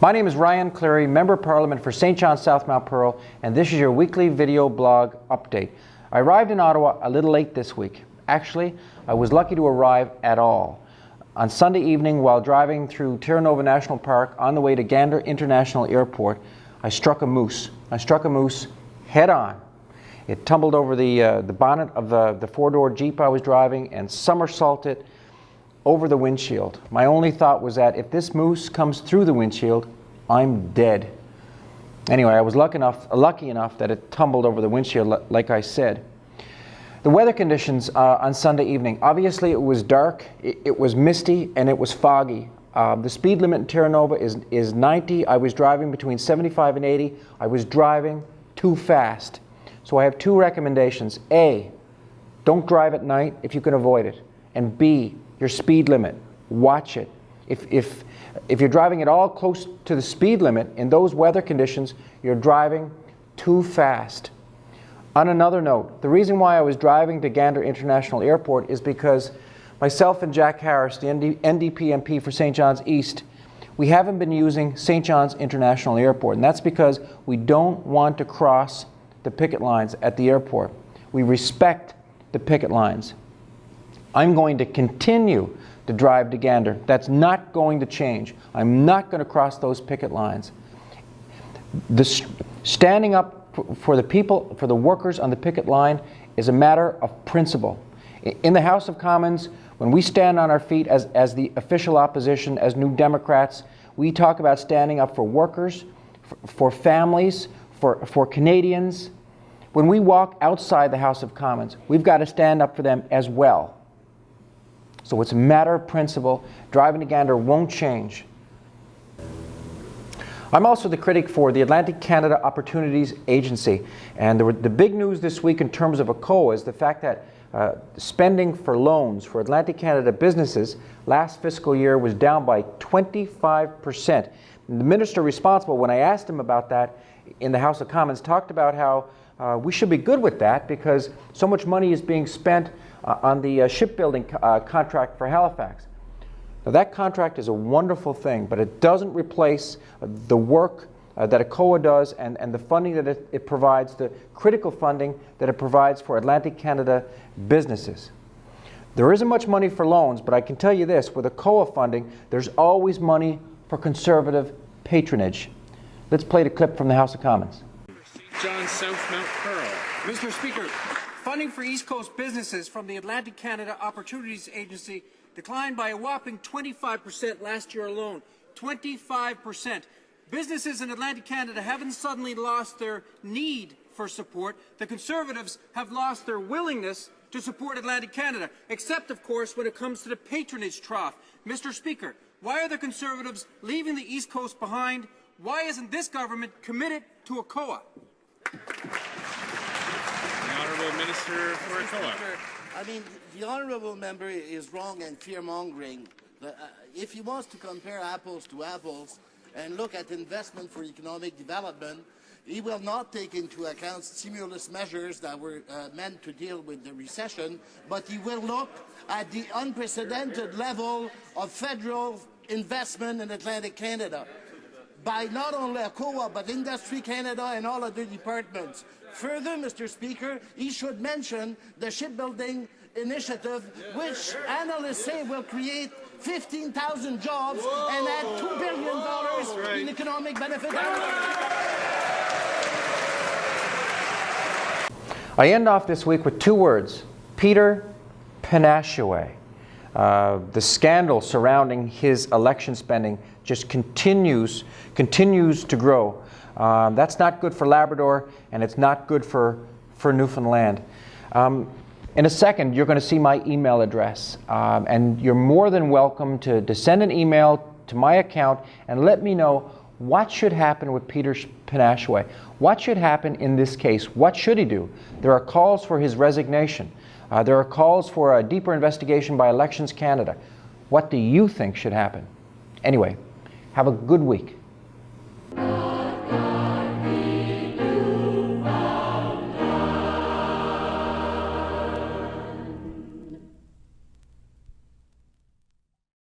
My name is Ryan Cleary, Member of Parliament for St. John, South Mount Pearl, and this is your weekly video blog update. I arrived in Ottawa a little late this week. Actually, I was lucky to arrive at all. On Sunday evening, while driving through Terra Nova National Park on the way to Gander International Airport, I struck a moose. I struck a moose head on. It tumbled over the bonnet of the four-door Jeep I was driving and somersaulted over the windshield. My only thought was that if this moose comes through the windshield, I'm dead. Anyway, I was lucky enough that it tumbled over the windshield, like I said. The weather conditions on Sunday evening, obviously it was dark, it was misty, and it was foggy. The speed limit in Terra Nova is 90. I was driving between 75 and 80. I was driving too fast. So I have two recommendations. A, don't drive at night if you can avoid it. And B, your speed limit, watch it. If you're driving at all close to the speed limit in those weather conditions, you're driving too fast. On another note, the reason why I was driving to Gander International Airport is because myself and Jack Harris, the NDP MP for St. John's East, we haven't been using St. John's International Airport, and that's because we don't want to cross the picket lines at the airport. We respect the picket lines. I'm going to continue to drive to Gander. That's not going to change. I'm not going to cross those picket lines. Standing up for the people, for the workers on the picket line is a matter of principle. In the House of Commons, when we stand on our feet as the official opposition, as New Democrats, we talk about standing up for workers, for families, for Canadians. When we walk outside the House of Commons, we've got to stand up for them as well. So it's a matter of principle. Driving to Gander won't change. I'm also the critic for the Atlantic Canada Opportunities Agency. And the big news this week in terms of ACOA is the fact that spending for loans for Atlantic Canada businesses last fiscal year was down by 25%. And the minister responsible, when I asked him about that in the House of Commons, talked about how we should be good with that because so much money is being spent on the shipbuilding contract for Halifax. Now that contract is a wonderful thing, but it doesn't replace the work that ACOA does and the funding that it provides, the critical funding that it provides for Atlantic Canada businesses. There isn't much money for loans, but I can tell you this, with ACOA funding, there's always money for conservative patronage. Let's play the clip from the House of Commons. St.John, South Mount Pearl. Mr. Speaker, funding for East Coast businesses from the Atlantic Canada Opportunities Agency declined by a whopping 25% last year alone. 25%. Businesses in Atlantic Canada haven't suddenly lost their need for support. The Conservatives have lost their willingness to support Atlantic Canada, except, of course, when it comes to the patronage trough. Mr. Speaker, why are the Conservatives leaving the East Coast behind? Why isn't this government committed to ACOA? The Honourable Minister for ACOA. I mean, the honourable member is wrong and fear-mongering. If he wants to compare apples to apples and look at investment for economic development, he will not take into account stimulus measures that were meant to deal with the recession, but he will look at the unprecedented level of federal investment in Atlantic Canada by not only ACOA, but Industry Canada and all other departments. Further, Mr. Speaker, he should mention the shipbuilding initiative, which analysts say will create 15,000 jobs and add $2 billion in economic benefit. I end off this week with two words: Peter Penashue. The scandal surrounding his election spending just continues to grow. That's not good for Labrador, and it's not good for Newfoundland. In a second, you're going to see my email address, and you're more than welcome to send an email to my account and let me know what should happen with Peter Penashue. What should happen in this case? What should he do? There are calls for his resignation. There are calls for a deeper investigation by Elections Canada. What do you think should happen? Anyway, have a good week.